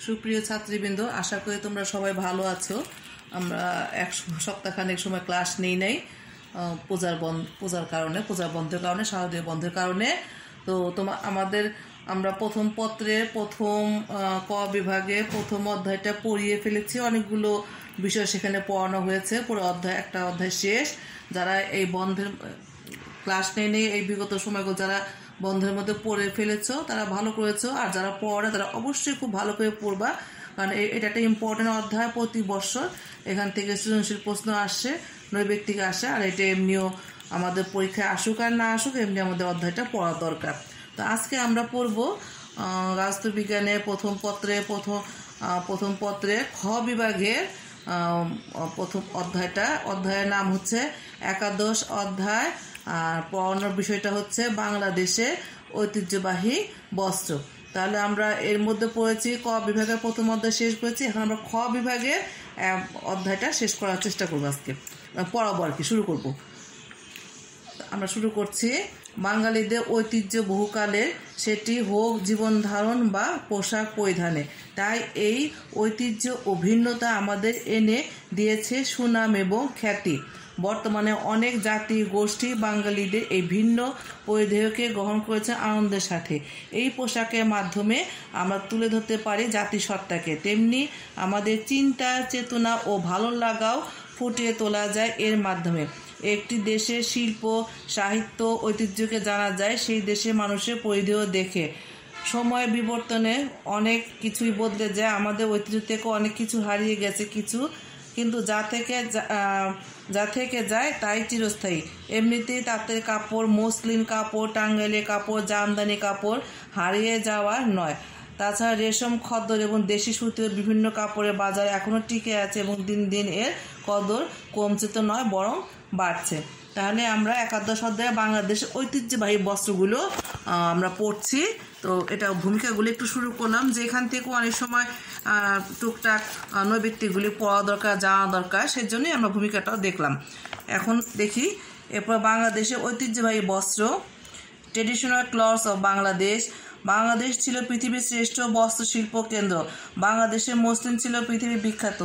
সুপ্রিয় ছাত্রীবৃন্দ, আশা করি তোমরা সবাই ভালো আছো। আমরা এক সপ্তাহখানেক সময় ক্লাস নেই পূজার বন্ধের কারণে, শারদীয় বন্ধের কারণে। তো আমরা প্রথম পত্রে প্রথম ক বিভাগে প্রথম অধ্যায়টা পড়িয়ে ফেলেছি। অনেকগুলো বিষয় সেখানে পড়ানো হয়েছে। পুরো একটা অধ্যায় শেষ। যারা এই বন্ধের ক্লাস নেই এই বিগত সময়গুলো যারা বন্ধের মধ্যে পড়ে ফেলেছো তারা ভালো করেছো, আর যারা পড়ে তারা অবশ্যই খুব ভালো করে পড়বা, কারণ এটা একটা ইম্পর্টেন্ট অধ্যায়। প্রতি বছর এখান থেকে সৃজনশীল প্রশ্ন আসে, নৈবেত্তিক আসে, আর এটা এমনিও আমাদের পরীক্ষায় আসুক আর না আসুক এমনি আমাদের অধ্যায়টা পড়া দরকার। তো আজকে আমরা পড়বো রাষ্ট্রবিজ্ঞানের প্রথম পত্রে খ বিভাগের প্রথম অধ্যায়ের নাম হচ্ছে একাদশ অধ্যায়, আর পড়ানোর বিষয়টা হচ্ছে বাংলাদেশে ঐতিহ্যবাহী বস্ত্র। তাহলে আমরা এর মধ্যে পড়েছি ক বিভাগের প্রথম অধ্যায় শেষ করেছি। এখন আমরা খ বিভাগের অধ্যায়টা শেষ করার চেষ্টা করবো, আজকে পড়াবো আর কি, শুরু করব। আমরা শুরু করছি। বাঙালিদের ঐতিহ্য বহুকালের, সেটি হোক জীবন ধারণ বা পোশাক পরিধানে। তাই এই ঐতিহ্য ও ভিন্নতা আমাদের এনে দিয়েছে সুনাম এবং খ্যাতি। বর্তমানে অনেক জাতি গোষ্ঠী বাঙালিদের এই ভিন্ন পরিধেয়কে গ্রহণ করেছে আনন্দের সাথে। এই পোশাকের মাধ্যমে আমরা তুলে ধরতে পারি জাতিসত্তাকে, তেমনি আমাদের চিন্তা চেতনা ও ভালো লাগাও ফুটিয়ে তোলা যায় এর মাধ্যমে। একটি দেশের শিল্প সাহিত্য ঐতিহ্যকে জানা যায় সেই দেশের মানুষের পরিধেয় দেখে। সময় বিবর্তনে অনেক কিছুই বদলে যায়, আমাদের ঐতিহ্য থেকে অনেক কিছু হারিয়ে গেছে কিন্তু যা থেকে যায় তাই চিরস্থায়ী। এমনিতেই তাঁতের কাপড়, মসলিন কাপড়, টাঙ্গাইলের কাপড়, জামদানি কাপড় হারিয়ে যাওয়ার নয়। তাছাড়া রেশম, খদ্দর এবং দেশি সুতির বিভিন্ন কাপড়ের বাজার এখনও টিকে আছে এবং দিন দিন এর কদর কমছে তো নয়, বরং বাড়ছে। তাহলে আমরা একাদশ অধ্যায়ে বাংলাদেশের ঐতিহ্যবাহী বস্ত্রগুলো আমরা পড়ছি। তো এটা ভূমিকাগুলো একটু শুরু করলাম, যেখান থেকে অনেক সময় টুকটাক নৈবেত্তিকগুলি পড়া দরকার, জানা দরকার, সেজন্যই আমরা ভূমিকাটাও দেখলাম। এখন দেখি এরপর বাংলাদেশের ঐতিহ্যবাহী বস্ত্র। ট্রেডিশনাল ক্লথস অফ বাংলাদেশ ছিল পৃথিবীর শ্রেষ্ঠ বস্ত্র শিল্প কেন্দ্র। বাংলাদেশের মসলিন ছিল পৃথিবীর বিখ্যাত।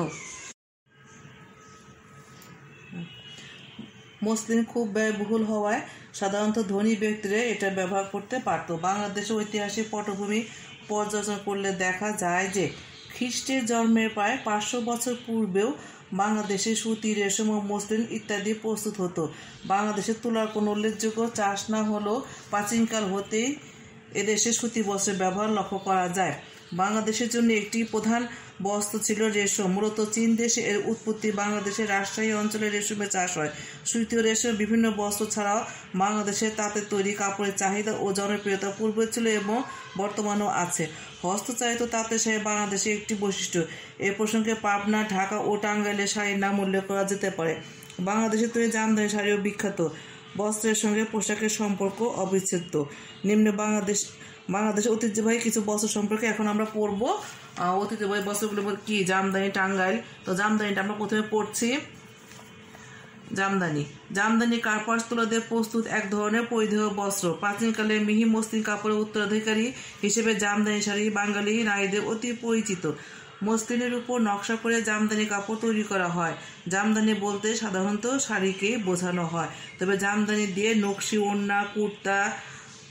মসলিন খুব ব্যয়বহুল হওয়ায় সাধারণত ধনী ব্যক্তিরা এটা ব্যবহার করতে পারত। বাংলাদেশের ঐতিহাসিক পটভূমি পর্যালোচনা করলে দেখা যায় যে খ্রিস্টের জন্মের প্রায় 500 বছর পূর্বেও বাংলাদেশে সুতি, রেশম ও মসলিন ইত্যাদি প্রস্তুত হতো। বাংলাদেশের তুলার কোনো উল্লেখযোগ্য চাষ না হলেও প্রাচীনকাল হতেই এদেশে সুতি বস্ত্রের ব্যবহার লক্ষ্য করা যায়। বাংলাদেশের জন্য একটি প্রধান বস্ত্র ছিল রেশম। মূলত চীন দেশে এর উৎপত্তি। বাংলাদেশের রাজশাহী অঞ্চলে রেশমের চাষ হয়। সুতি ও রেশম বিভিন্ন বস্ত্র ছাড়াও বাংলাদেশের তাঁতের তৈরি কাপড়ের চাহিদা ও জনপ্রিয়তা পূর্বে ছিল এবং বর্তমানেও আছে। হস্তচালিত তাঁতের শাড়ি বাংলাদেশের একটি বৈশিষ্ট্য। এ প্রসঙ্গে পাবনা, ঢাকা ও টাঙ্গাইলের শাড়ির নাম উল্লেখ করা যেতে পারে। বাংলাদেশের তৈরি জামদানি শাড়িও বিখ্যাত। বস্ত্রের সঙ্গে পোশাকের সম্পর্ক অবিচ্ছেদ্য। নিম্নে বাংলাদেশের ঐতিহ্যবাহী কিছু বস্ত্র সম্পর্কে এখন আমরা পড়ব। ঐতিহ্যবাহী বস্ত্রগুলো কি? জামদানি, টাঙ্গাইল। তো জামদানিটা আমরা প্রথমে পড়ছি। জামদানি কার্পাস তুলাদের প্রস্তুত এক ধরনের পরিধেয় বস্ত্র। প্রাচীনকালে মিহি মসলিন কাপড়ের উত্তরাধিকারী হিসেবে জামদানি শাড়ি বাঙালি নারীদের অতি পরিচিত। মসলিনের উপর নকশা করে জামদানি কাপড় তৈরি করা হয়। জামদানি বলতে সাধারণত শাড়িকেই বোঝানো হয়, তবে জামদানি দিয়ে নকশি, ওড়না, কুর্তা,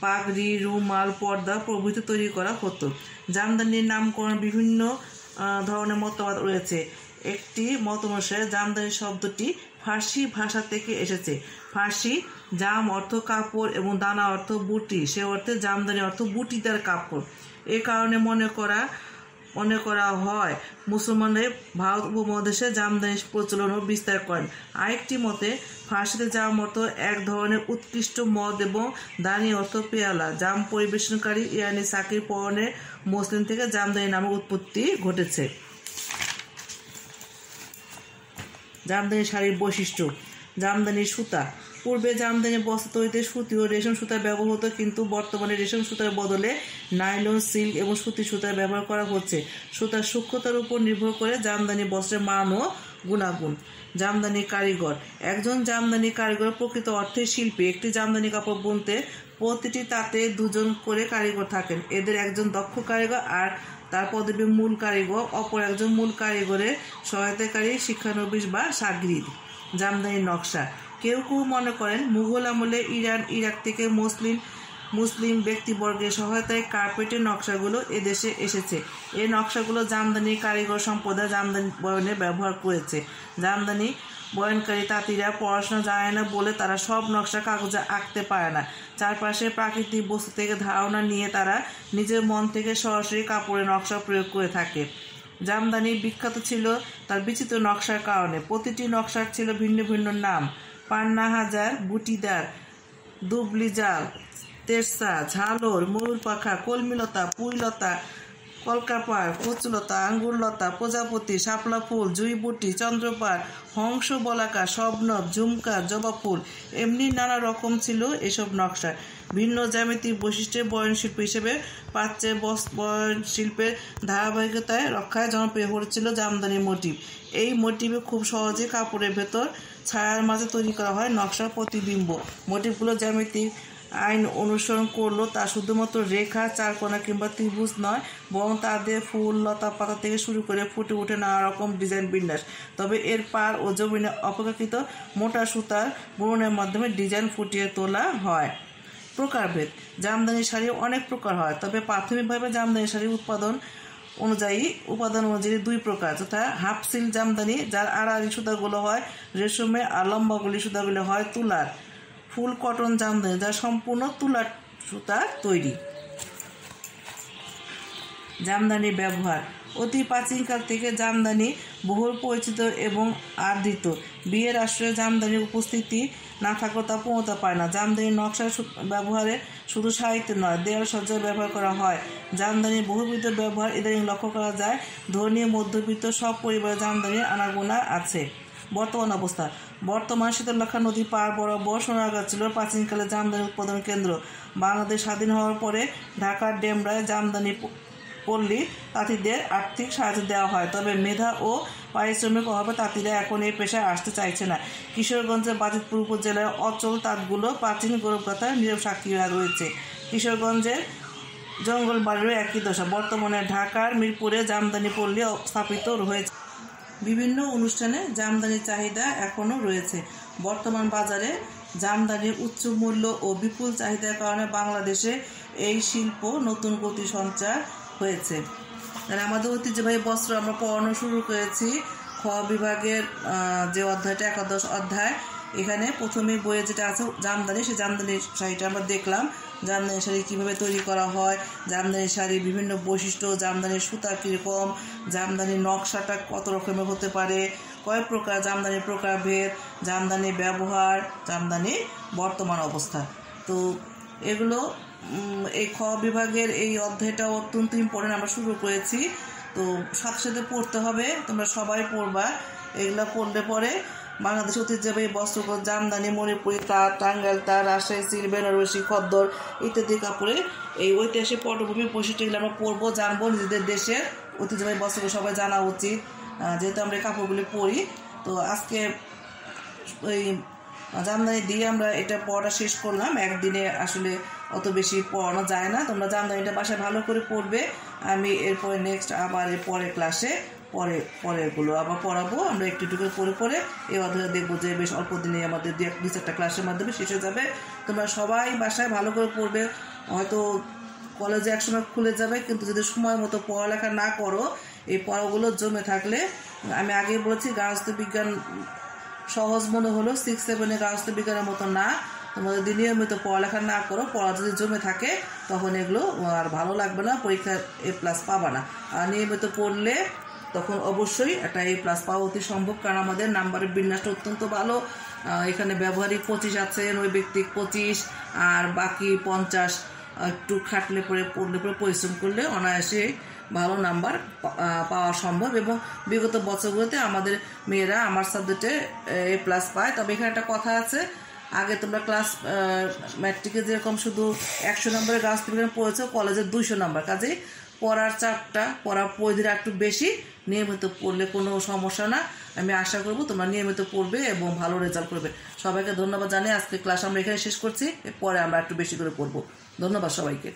পাগড়ি, রুমাল, পর্দা প্রভৃতি তৈরি করা হতো। জামদানির নামকরণ বিভিন্ন ধরনের মতবাদ রয়েছে। একটি মত অনুসারে জামদানি শব্দটি ফার্সি ভাষা থেকে এসেছে। ফার্সি জাম অর্থ কাপড় এবং দানা অর্থ বুটি, সে অর্থে জামদানি অর্থ বুটিদার কাপড়। এ কারণে মনে করা হয় মুসলমানদের ভারত উপমহাদেশে জামদানি প্রচলন ও বিস্তার করেন। আরেকটি মতে ফার্সিতে জাম অর্থ এক ধরনের উৎকৃষ্ট মদ এবং দানি অর্থ পেয়ালা। জাম পরিবেশনকারী ইরানি সাকির পরনের মসলিন থেকে জামদানি নামের উৎপত্তি ঘটেছে। জামদানি শাড়ির বৈশিষ্ট্য। জামদানি সুতা। পূর্বে জামদানি বস্ত্র তৈরিতে সুতি ও রেশম সুতা ব্যবহৃত হতো, কিন্তু বর্তমানে রেশম সুতার বদলে নাইলন, সিল্ক এবং সুতি সুতার ব্যবহার করা হচ্ছে। সুতার সূক্ষ্মতার উপর নির্ভর করে জামদানি বস্ত্রের মান ও গুণাগুণ। জামদানি কারিগর। একজন জামদানি কারিগর প্রকৃত অর্থে শিল্পী। একটি জামদানি কাপড় বুনতে প্রতিটি তাঁতে 2 জন করে কারিগর থাকেন। এদের একজন দক্ষ কারিগর আর তার পদবী মূল কারিগর, অপর একজন মূল কারিগরের সহায়তাকারী শিক্ষানবিশ বা শাগরিদ। জামদানি নকশা। কেউ কেউ মনে করেন মুঘল আমলে ইরান, ইরাক থেকে মুসলিম ব্যক্তিবর্গের সহায়তায় কার্পেটের নকশাগুলো এদেশে এসেছে। এই নকশাগুলো জামদানি কারিগর সম্প্রদায় জামদানি বয়নে ব্যবহার করেছে। জামদানি বয়নকারী তাঁতিরা পড়াশোনা জানে না বলে তারা সব নকশা কাগজে আঁকতে পারে না। চারপাশে প্রাকৃতিক বস্তু থেকে ধারণা নিয়ে তারা নিজের মন থেকে সরাসরি কাপড়ে নকশা প্রয়োগ করে থাকে। জামদানি বিখ্যাত ছিল তার বিচিত্র নকশার কারণে। প্রতিটি নকশার ছিল ভিন্ন ভিন্ন নাম: পান্না হাজার, বুটিদার, দুবলি জাল, তেরসা, ঝালর, ময়ূর পাখা, কলমিলতা, পুইলতা, কলকাপাড়, কচুলতা, আঙ্গুরলতা, প্রজাপতি, শাপলা ফুল, জুইবুটি, চন্দ্রপাড়, হংস বলাকা, শবনব, ঝুমকা, জবা ফুল, এমনি নানা রকম ছিল এসব নকশা। ভিন্ন জ্যামিতিক বৈশিষ্ট্যের বয়নশিল্প হিসেবে প্রাচ্যের বয়ন শিল্পের ধারাবাহিকতায় রক্ষায় জনপ্রিয় হয়েছিল জামদানি মোটিভ। এই মোটিভে খুব সহজে কাপড়ের ভেতর ছায়ার মাঝে তৈরি করা হয় নকশার প্রতিবিম্ব। মোটিভগুলো জ্যামিতিক আইন অনুসরণ করলেও তা শুধুমাত্র রেখা, চারকোনা কিংবা ত্রিভুজ নয়, বরং তাদের ফুল, লতা পাতা থেকে শুরু করে ফুটে ওঠে নানা রকম ডিজাইন বিন্যাস। তবে এর পার ও জমিনে অপেক্ষাকৃত মোটা সুতার বুননের মাধ্যমে ডিজাইন ফুটিয়ে তোলা হয়। প্রকারভেদ। জামদানি শাড়ি অনেক প্রকার হয়, তবে প্রাথমিকভাবে জামদানি শাড়ির উপাদান অনুযায়ী দুই প্রকার, যথা হাফ সিল্ক জামদানি, যার আড়াআড়ি সুতাগুলো হয় রেশমে আর লম্বাগুলি সুতাগুলো হয় তুলার। ফুল কটন জামদানি, যা সম্পূর্ণ তুলার সুতার তৈরি। জামদানি ব্যবহার। অতি প্রাচীনকাল থেকে জামদানি বহুল পরিচিত এবং আদৃত। বিয়ের আশ্রয়ে জামদানির উপস্থিতি না থাকলেও তা পূর্ণতা পায় না। জামদানির নকশার ব্যবহারে শুধু সাহিত্য নয়, দেয়াল সজ্জায় ব্যবহার করা হয়। জামদানির বহুবিধ ব্যবহার ইদানিং লক্ষ্য করা যায়। ধনী, মধ্যবিত্ত সব পরিবারে জামদানির আনাগোনা আছে। বর্তমান অবস্থা। বর্তমান শীতলক্ষ্যা নদী পার বরাবর সোনারগাঁ ছিল প্রাচীনকালে জামদানি উৎপাদন কেন্দ্র। বাংলাদেশ স্বাধীন হওয়ার পরে ঢাকার ডেমরায় জামদানি পল্লী তাঁতিদের আর্থিক সাহায্য দেওয়া হয়, তবে মেধা ও পারিশ্রমিক অভাবে তাঁতিরা এখন এই পেশায় আসতে চাইছে না। কিশোরগঞ্জের বাজিতপুর উপজেলার অচল তাঁতগুলো প্রাচীন গৌরবগাথার নীরব সাক্ষী রয়েছে। কিশোরগঞ্জের জঙ্গলবাড়িরও একই দশা। বর্তমানে ঢাকার মিরপুরে জামদানি পল্লী স্থাপিত হয়েছে। বিভিন্ন অনুষ্ঠানে জামদানির চাহিদা এখনও রয়েছে। বর্তমান বাজারে জামদানির উচ্চ মূল্য ও বিপুল চাহিদার কারণে বাংলাদেশে এই শিল্প নতুন গতি সঞ্চার হয়েছে। আমাদের ঐতিহ্যবাহী বস্ত্র আমরা পড়ানো শুরু করেছি। খ বিভাগের যে অধ্যায়টা, একাদশ অধ্যায়, এখানে প্রথমে বইয়ে যেটা আছে জামদানি, সেই জামদানি শাড়িটা আমরা দেখলাম। জামদানি শাড়ি কীভাবে তৈরি করা হয়, জামদানি শাড়ির বিভিন্ন বৈশিষ্ট্য, জামদানির সুতা কীরকম, জামদানির নকশাটা কত রকমের হতে পারে, কয় প্রকার জামদানির প্রকারভেদ, জামদানি ব্যবহার, জামদানি বর্তমান অবস্থা। তো এগুলো এই খ বিভাগের এই অধ্যায়টা অত্যন্ত ইম্পর্টেন্ট, আমরা শুরু করেছি। তো সাথে সাথে পড়তে হবে, তোমরা সবাই পড়বা। এগুলো পড়লে পরে বাংলাদেশ ঐতিহ্যবাহী বস্ত্র, জামদানি, মণিপুরি তাঁত, টাঙ্গাইল তাঁত, রাজশাহী সিল্ক, বেনারসি, খদ্দর ইত্যাদি কাপড়ে এই ঐতিহাসিক পটভূমির বৈশিষ্ট্যগুলো আমরা পড়বো, জানবো। নিজেদের দেশের ঐতিহ্যবাহী বস্ত্রগুলো সবাই জানা উচিত, যেহেতু আমরা এই কাপড়গুলি পরি। তো আজকে ওই জামদানি দিয়ে আমরা এটা পড়াটা শেষ করলাম। একদিনে আসলে অত বেশি পড়ানো যায় না। তোমরা জামদানিটা বাসায় ভালো করে পড়বে। আমি এরপরে নেক্সট আবার এর পরের ক্লাসে পরেরগুলো আবার পড়াবো। আমরা একটু একটু করে পড়ে এই অধ্যায় দেখবো যে বেশ অল্প দিনে আমাদের দু চারটা ক্লাসের মাধ্যমে শেষ হয়ে যাবে। তোমরা সবাই বাসায় ভালো করে পড়বে। হয়তো কলেজে একসময় খুলে যাবে, কিন্তু যদি সময় মতো পড়ালেখা না করো, এই পড়াগুলো জমে থাকলে, আমি আগেই বলেছি গার্হস্থ্য বিজ্ঞান সহজ মনে হলো 6-7 গার্হস্থ্য বিজ্ঞানের মতো না। তোমাদের যদি নিয়মিত পড়ালেখা না করো, পড়া যদি জমে থাকে, তখন এগুলো আর ভালো লাগবে না, পরীক্ষায় A+ পাবা না। আর নিয়মিত পড়লে তখন অবশ্যই একটা A+ পাওয়া অতি সম্ভব, কারণ আমাদের নাম্বারের বিন্যাসটা অত্যন্ত ভালো। এখানে ব্যবহারিক 25 আছে, নৈর্ব্যক্তিক 25, আর বাকি 50 একটু খাটলে পড়লে পরিশ্রম করলে অনায়াসে ভালো নাম্বার পাওয়া সম্ভব। এবং বিগত বছরগুলোতে আমাদের মেয়েরা আমার সাবজেক্টে A+ পায়। তবে এখানে একটা কথা আছে, আগে তোমরা ক্লাস ম্যাট্রিকে যেরকম শুধু 100 নম্বরের গার্হস্থ্য বিজ্ঞান পড়েছো, কলেজে 200 নম্বর। কাজেই পড়ার চাপটা, পড়ার পরিধিটা একটু বেশি। নিয়মিত পড়লে কোনো সমস্যা না। আমি আশা করব তোমরা নিয়মিত পড়বে এবং ভালো রেজাল্ট করবে। সবাইকে ধন্যবাদ জানিয়ে আজকে ক্লাস আমরা এখানে শেষ করছি। এরপরে আমরা একটু বেশি করে পড়বো। ধন্যবাদ সবাইকে।